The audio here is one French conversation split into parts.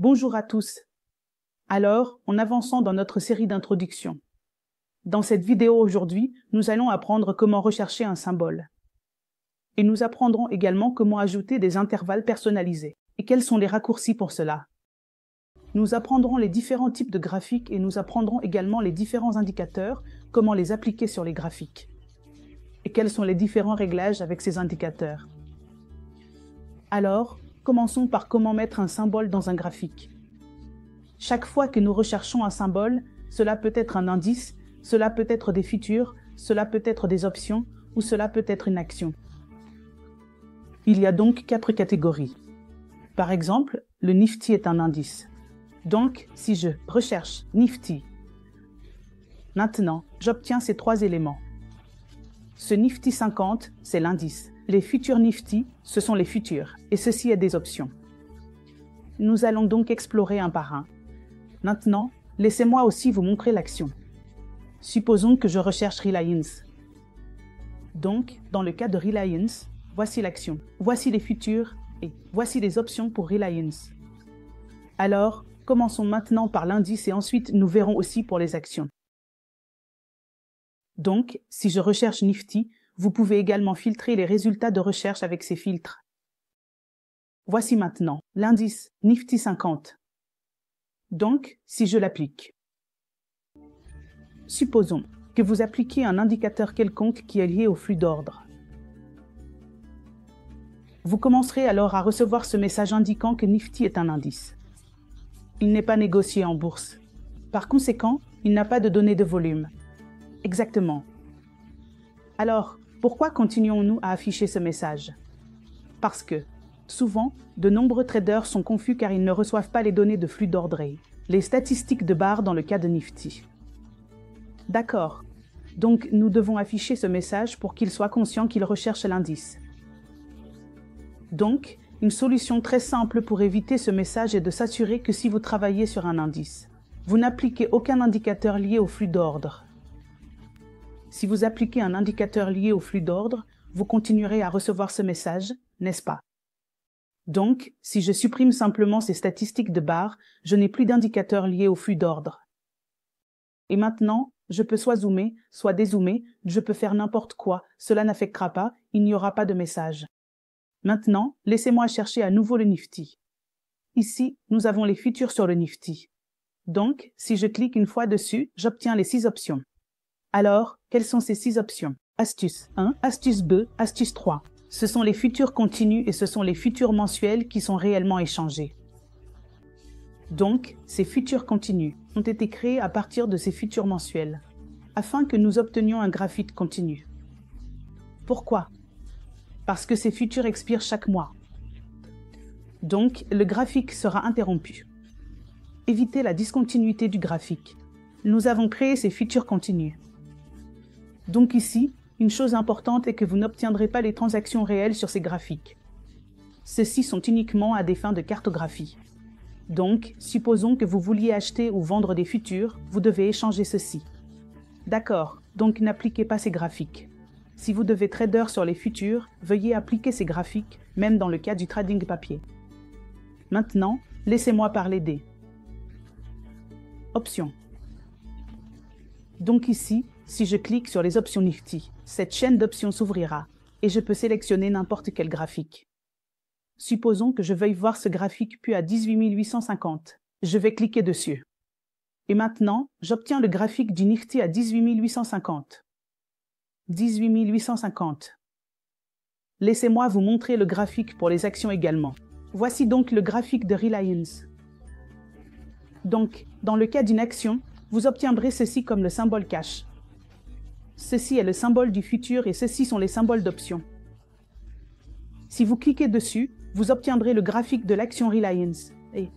Bonjour à tous. Alors, en avançant dans notre série d'introduction. Dans cette vidéo aujourd'hui, nous allons apprendre comment rechercher un symbole. Et nous apprendrons également comment ajouter des intervalles personnalisés et quels sont les raccourcis pour cela. Nous apprendrons les différents types de graphiques et nous apprendrons également les différents indicateurs, comment les appliquer sur les graphiques. Et quels sont les différents réglages avec ces indicateurs. Alors, commençons par comment mettre un symbole dans un graphique. Chaque fois que nous recherchons un symbole, cela peut être un indice, cela peut être des features, cela peut être des options ou cela peut être une action. Il y a donc 4 catégories. Par exemple, le Nifty est un indice. Donc, si je recherche Nifty, maintenant, j'obtiens ces 3 éléments. Ce Nifty 50, c'est l'indice. Les futurs Nifty, ce sont les futurs, et ceci est des options. Nous allons donc explorer un par un. Maintenant, laissez-moi aussi vous montrer l'action. Supposons que je recherche Reliance. Donc, dans le cas de Reliance, voici l'action. Voici les futurs et voici les options pour Reliance. Alors, commençons maintenant par l'indice et ensuite nous verrons aussi pour les actions. Donc, si je recherche Nifty, vous pouvez également filtrer les résultats de recherche avec ces filtres. Voici maintenant l'indice Nifty 50. Donc, si je l'applique. Supposons que vous appliquiez un indicateur quelconque qui est lié au flux d'ordre. Vous commencerez alors à recevoir ce message indiquant que Nifty est un indice. Il n'est pas négocié en bourse. Par conséquent, il n'a pas de données de volume. Exactement. Alors, pourquoi continuons-nous à afficher ce message? Parce que, souvent, de nombreux traders sont confus car ils ne reçoivent pas les données de flux d'ordre, les statistiques de barre dans le cas de Nifty. D'accord. Donc, nous devons afficher ce message pour qu'ils soient conscients qu'ils recherchent l'indice. Donc, une solution très simple pour éviter ce message est de s'assurer que si vous travaillez sur un indice, vous n'appliquez aucun indicateur lié au flux d'ordre. Si vous appliquez un indicateur lié au flux d'ordre, vous continuerez à recevoir ce message, n'est-ce pas? Donc, si je supprime simplement ces statistiques de barre, je n'ai plus d'indicateur lié au flux d'ordre. Et maintenant, je peux soit zoomer, soit dézoomer, je peux faire n'importe quoi, cela n'affectera pas, il n'y aura pas de message. Maintenant, laissez-moi chercher à nouveau le Nifty. Ici, nous avons les futurs sur le Nifty. Donc, si je clique une fois dessus, j'obtiens les 6 options. Alors, quelles sont ces 6 options? Astuce 1, astuce 2, astuce 3. Ce sont les futurs continus et ce sont les futurs mensuels qui sont réellement échangés. Donc, ces futurs continus ont été créés à partir de ces futurs mensuels, afin que nous obtenions un graphique continu. Pourquoi? Parce que ces futurs expirent chaque mois. Donc, le graphique sera interrompu. Évitez la discontinuité du graphique. Nous avons créé ces futurs continus. Donc ici, une chose importante est que vous n'obtiendrez pas les transactions réelles sur ces graphiques. Ceux-ci sont uniquement à des fins de cartographie. Donc, supposons que vous vouliez acheter ou vendre des futurs, vous devez échanger ceci. D'accord, donc n'appliquez pas ces graphiques. Si vous devez trader sur les futurs, veuillez appliquer ces graphiques, même dans le cas du trading papier. Maintenant, laissez-moi parler des options. Donc ici, si je clique sur les options Nifty, cette chaîne d'options s'ouvrira et je peux sélectionner n'importe quel graphique. Supposons que je veuille voir ce graphique puis à 18 850. Je vais cliquer dessus. Et maintenant, j'obtiens le graphique du Nifty à 18 850. 18 850. Laissez-moi vous montrer le graphique pour les actions également. Voici donc le graphique de Reliance. Donc, dans le cas d'une action, vous obtiendrez ceci comme le symbole cash. Ceci est le symbole du futur et ceci sont les symboles d'options. Si vous cliquez dessus, vous obtiendrez le graphique de l'action Reliance. Et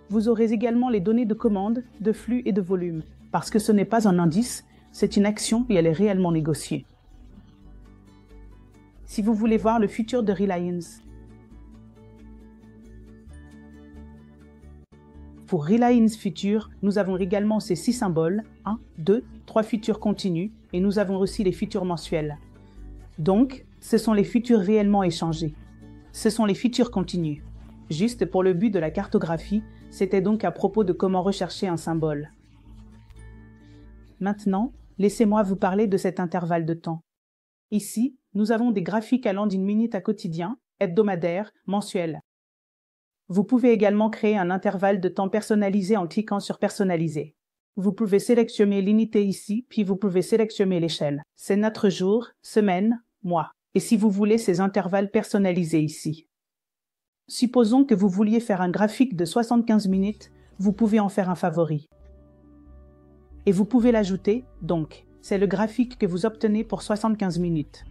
vous aurez également les données de commande, de flux et de volume. Parce que ce n'est pas un indice, c'est une action et elle est réellement négociée. Si vous voulez voir le futur de Reliance. Pour Reliance Future, nous avons également ces 6 symboles, 1, 2, 3 futurs continus, et nous avons aussi les futurs mensuels. Donc, ce sont les futurs réellement échangés. Ce sont les futurs continus. Juste pour le but de la cartographie, c'était donc à propos de comment rechercher un symbole. Maintenant, laissez-moi vous parler de cet intervalle de temps. Ici, nous avons des graphiques allant d'une minute à quotidien, hebdomadaire, mensuel. Vous pouvez également créer un intervalle de temps personnalisé en cliquant sur Personnaliser. Vous pouvez sélectionner l'unité ici, puis vous pouvez sélectionner l'échelle. C'est notre jour, semaine, mois. Et si vous voulez ces intervalles personnalisés ici. Supposons que vous vouliez faire un graphique de 75 minutes, vous pouvez en faire un favori. Et vous pouvez l'ajouter, donc, c'est le graphique que vous obtenez pour 75 minutes.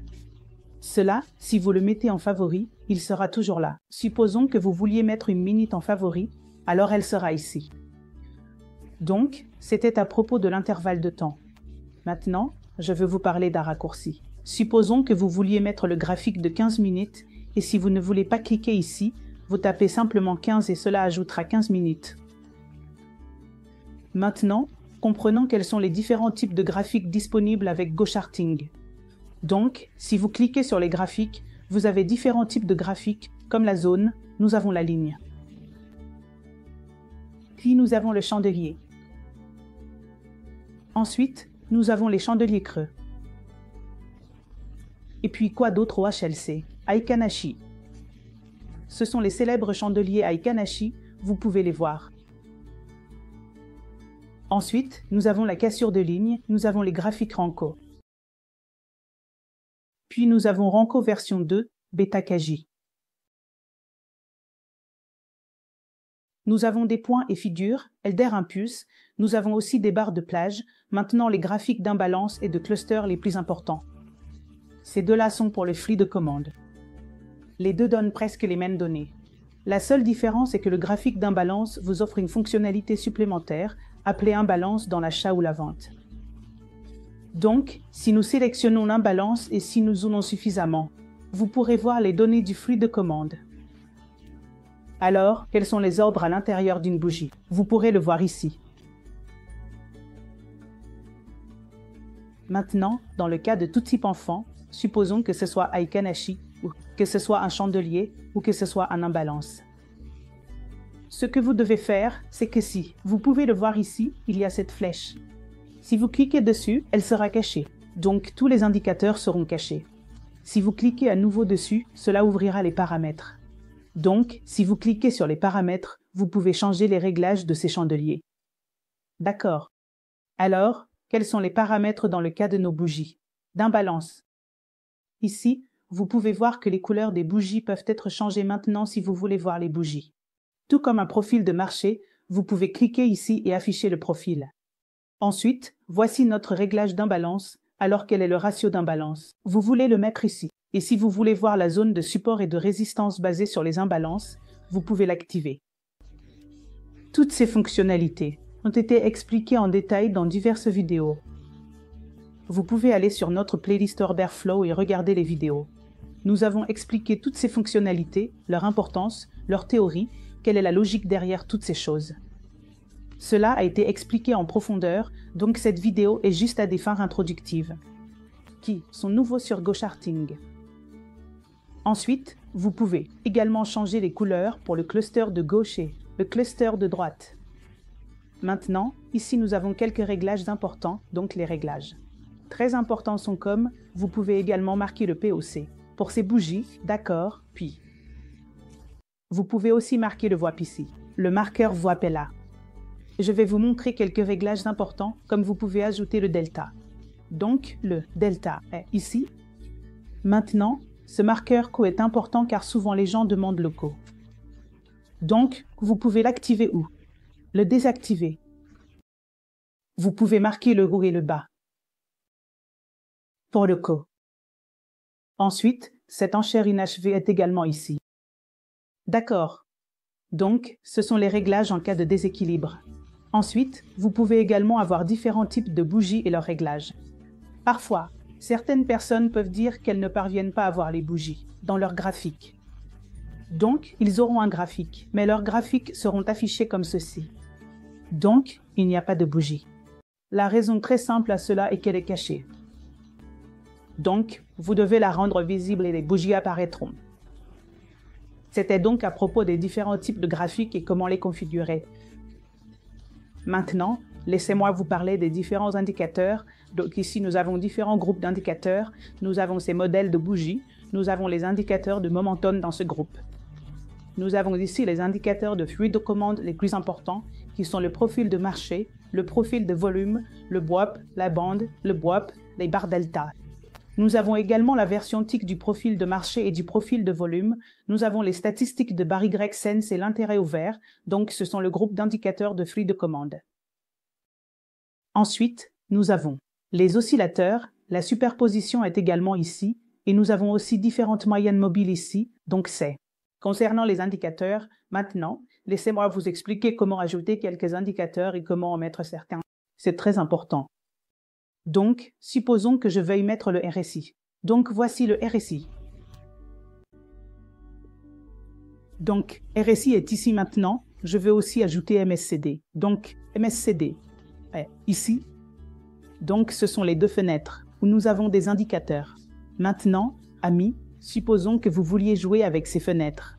Cela, si vous le mettez en favori, il sera toujours là. Supposons que vous vouliez mettre une minute en favori, alors elle sera ici. Donc, c'était à propos de l'intervalle de temps. Maintenant, je veux vous parler d'un raccourci. Supposons que vous vouliez mettre le graphique de 15 minutes, et si vous ne voulez pas cliquer ici, vous tapez simplement 15 et cela ajoutera 15 minutes. Maintenant, comprenons quels sont les différents types de graphiques disponibles avec GoCharting. Donc, si vous cliquez sur les graphiques, vous avez différents types de graphiques, comme la zone, nous avons la ligne. Puis nous avons le chandelier. Ensuite, nous avons les chandeliers creux. Et puis quoi d'autre au HLC? Aikanashi. Ce sont les célèbres chandeliers Aikanashi, vous pouvez les voir. Ensuite, nous avons la cassure de ligne, nous avons les graphiques Renko. Puis nous avons Renko version 2, Beta Kaji. Nous avons des points et figures, Elder Impulse, nous avons aussi des barres de plage, maintenant les graphiques d'imbalance et de cluster les plus importants. Ces deux-là sont pour le flux de commande. Les deux donnent presque les mêmes données. La seule différence est que le graphique d'imbalance vous offre une fonctionnalité supplémentaire, appelée imbalance dans l'achat ou la vente. Donc, si nous sélectionnons l'imbalance et si nous zoomons suffisamment, vous pourrez voir les données du flux de commande. Alors, quels sont les ordres à l'intérieur d'une bougie? Vous pourrez le voir ici. Maintenant, dans le cas de tout type enfant, supposons que ce soit Aikanashi, ou que ce soit un chandelier, ou que ce soit un imbalance. Ce que vous devez faire, c'est que si, vous pouvez le voir ici, il y a cette flèche. Si vous cliquez dessus, elle sera cachée. Donc, tous les indicateurs seront cachés. Si vous cliquez à nouveau dessus, cela ouvrira les paramètres. Donc, si vous cliquez sur les paramètres, vous pouvez changer les réglages de ces chandeliers. D'accord. Alors, quels sont les paramètres dans le cas de nos bougies? D'imbalance. Ici, vous pouvez voir que les couleurs des bougies peuvent être changées maintenant si vous voulez voir les bougies. Tout comme un profil de marché, vous pouvez cliquer ici et afficher le profil. Ensuite, voici notre réglage d'imbalance, alors quel est le ratio d'imbalance. Vous voulez le mettre ici. Et si vous voulez voir la zone de support et de résistance basée sur les imbalances, vous pouvez l'activer. Toutes ces fonctionnalités ont été expliquées en détail dans diverses vidéos. Vous pouvez aller sur notre playlist Orderflow et regarder les vidéos. Nous avons expliqué toutes ces fonctionnalités, leur importance, leur théorie, quelle est la logique derrière toutes ces choses. Cela a été expliqué en profondeur, donc cette vidéo est juste à des fins introductives, qui sont nouveaux sur GoCharting. Ensuite, vous pouvez également changer les couleurs pour le cluster de gauche et le cluster de droite. Maintenant, ici nous avons quelques réglages importants, donc les réglages. Très importants sont comme, vous pouvez également marquer le POC. Pour ces bougies, d'accord, puis. Vous pouvez aussi marquer le VWAP ici, le marqueur VWAP est là. Je vais vous montrer quelques réglages importants, comme vous pouvez ajouter le delta. Donc, le delta est ici. Maintenant, ce marqueur CO est important car souvent les gens demandent le CO. Donc, vous pouvez l'activer ou le désactiver. Vous pouvez marquer le haut et le bas pour le CO. Ensuite, cette enchère inachevée est également ici. D'accord. Donc, ce sont les réglages en cas de déséquilibre. Ensuite, vous pouvez également avoir différents types de bougies et leurs réglages. Parfois, certaines personnes peuvent dire qu'elles ne parviennent pas à voir les bougies dans leur graphique. Donc, ils auront un graphique, mais leurs graphiques seront affichés comme ceci. Donc, il n'y a pas de bougie. La raison très simple à cela est qu'elle est cachée. Donc, vous devez la rendre visible et les bougies apparaîtront. C'était donc à propos des différents types de graphiques et comment les configurer. Maintenant, laissez-moi vous parler des différents indicateurs. Donc ici, nous avons différents groupes d'indicateurs. Nous avons ces modèles de bougies. Nous avons les indicateurs de momentum dans ce groupe. Nous avons ici les indicateurs de fluide de commande les plus importants, qui sont le profil de marché, le profil de volume, le BWAP, la bande, le BWAP, les barres delta. Nous avons également la version TIC du profil de marché et du profil de volume. Nous avons les statistiques de barre Y-Sense et l'intérêt au vert, donc ce sont le groupe d'indicateurs de flux de commande. Ensuite, nous avons les oscillateurs. La superposition est également ici, et nous avons aussi différentes moyennes mobiles ici, donc c'est. Concernant les indicateurs, maintenant, laissez-moi vous expliquer comment ajouter quelques indicateurs et comment en mettre certains. C'est très important. Donc, supposons que je veuille mettre le RSI. Donc, voici le RSI. Donc, RSI est ici maintenant. Je veux aussi ajouter MSCD. Donc, MSCD est ici. Donc, ce sont les deux fenêtres où nous avons des indicateurs. Maintenant, amis, supposons que vous vouliez jouer avec ces fenêtres.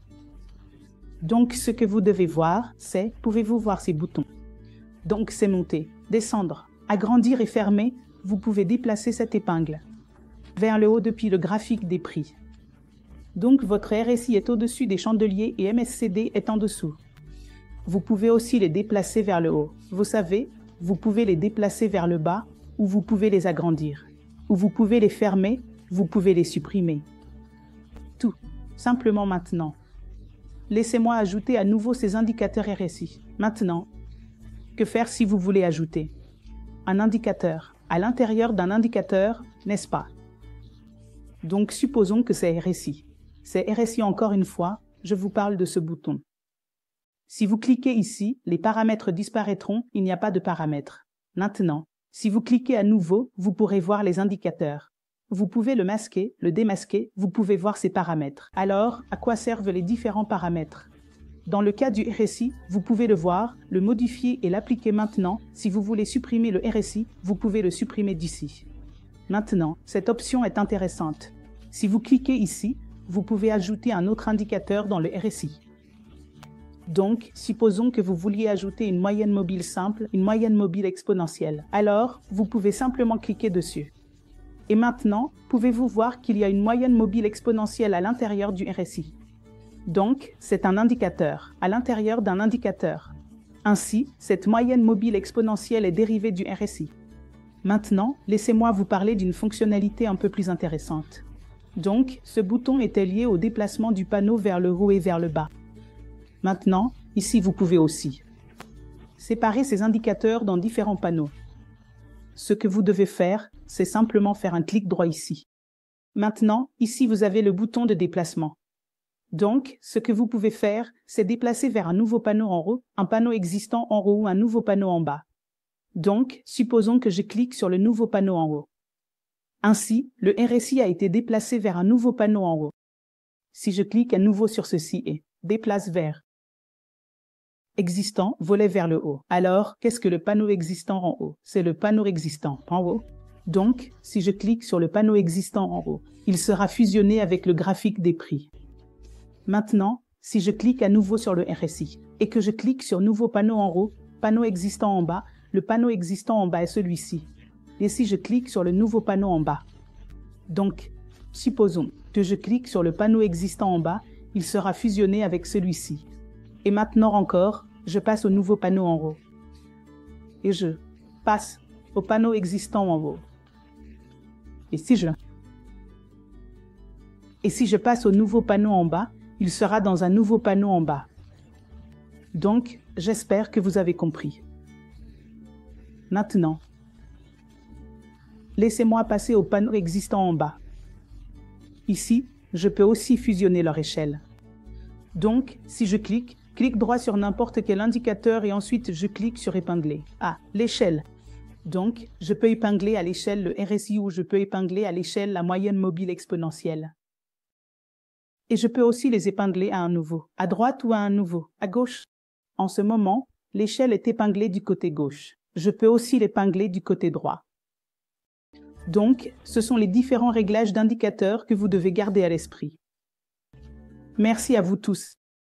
Donc, ce que vous devez voir, c'est, pouvez-vous voir ces boutons? Donc, c'est monter, descendre, agrandir et fermer. Vous pouvez déplacer cette épingle vers le haut depuis le graphique des prix. Donc, votre RSI est au-dessus des chandeliers et MSCD est en dessous. Vous pouvez aussi les déplacer vers le haut. Vous savez, vous pouvez les déplacer vers le bas ou vous pouvez les agrandir. Ou vous pouvez les fermer, vous pouvez les supprimer. Tout simplement maintenant. Laissez-moi ajouter à nouveau ces indicateurs RSI. Maintenant, que faire si vous voulez ajouter un indicateur à l'intérieur d'un indicateur, n'est-ce pas? Donc, supposons que c'est RSI. C'est RSI encore une fois, je vous parle de ce bouton. Si vous cliquez ici, les paramètres disparaîtront, il n'y a pas de paramètres. Maintenant, si vous cliquez à nouveau, vous pourrez voir les indicateurs. Vous pouvez le masquer, le démasquer, vous pouvez voir ces paramètres. Alors, à quoi servent les différents paramètres? Dans le cas du RSI, vous pouvez le voir, le modifier et l'appliquer maintenant. Si vous voulez supprimer le RSI, vous pouvez le supprimer d'ici. Maintenant, cette option est intéressante. Si vous cliquez ici, vous pouvez ajouter un autre indicateur dans le RSI. Donc, supposons que vous vouliez ajouter une moyenne mobile simple, une moyenne mobile exponentielle. Alors, vous pouvez simplement cliquer dessus. Et maintenant, pouvez-vous voir qu'il y a une moyenne mobile exponentielle à l'intérieur du RSI? Donc, c'est un indicateur, à l'intérieur d'un indicateur. Ainsi, cette moyenne mobile exponentielle est dérivée du RSI. Maintenant, laissez-moi vous parler d'une fonctionnalité un peu plus intéressante. Donc, ce bouton était lié au déplacement du panneau vers le haut et vers le bas. Maintenant, ici vous pouvez aussi séparer ces indicateurs dans différents panneaux. Ce que vous devez faire, c'est simplement faire un clic droit ici. Maintenant, ici vous avez le bouton de déplacement. Donc, ce que vous pouvez faire, c'est déplacer vers un nouveau panneau en haut, un panneau existant en haut ou un nouveau panneau en bas. Donc, supposons que je clique sur le nouveau panneau en haut. Ainsi, le RSI a été déplacé vers un nouveau panneau en haut. Si je clique à nouveau sur ceci et déplace vers existant, volet vers le haut. Alors, qu'est-ce que le panneau existant en haut? C'est le panneau existant en haut. Donc, si je clique sur le panneau existant en haut, il sera fusionné avec le graphique des prix. Maintenant, si je clique à nouveau sur le RSI et que je clique sur nouveau panneau en haut, panneau existant en bas, le panneau existant en bas est celui-ci. Et si je clique sur le nouveau panneau en bas. Donc, supposons que je clique sur le panneau existant en bas, il sera fusionné avec celui-ci. Et maintenant encore, je passe au nouveau panneau en haut. Et je passe au panneau existant en haut. Et si je passe au nouveau panneau en bas, il sera dans un nouveau panneau en bas. Donc, j'espère que vous avez compris. Maintenant, laissez-moi passer au panneau existant en bas. Ici, je peux aussi fusionner leur échelle. Donc, si je clique droit sur n'importe quel indicateur et ensuite je clique sur épingler. Ah, l'échelle. Donc, je peux épingler à l'échelle le RSI ou je peux épingler à l'échelle la moyenne mobile exponentielle. Et je peux aussi les épingler à un nouveau, à droite ou à un nouveau, à gauche. En ce moment, l'échelle est épinglée du côté gauche. Je peux aussi l'épingler du côté droit. Donc, ce sont les différents réglages d'indicateurs que vous devez garder à l'esprit. Merci à vous tous.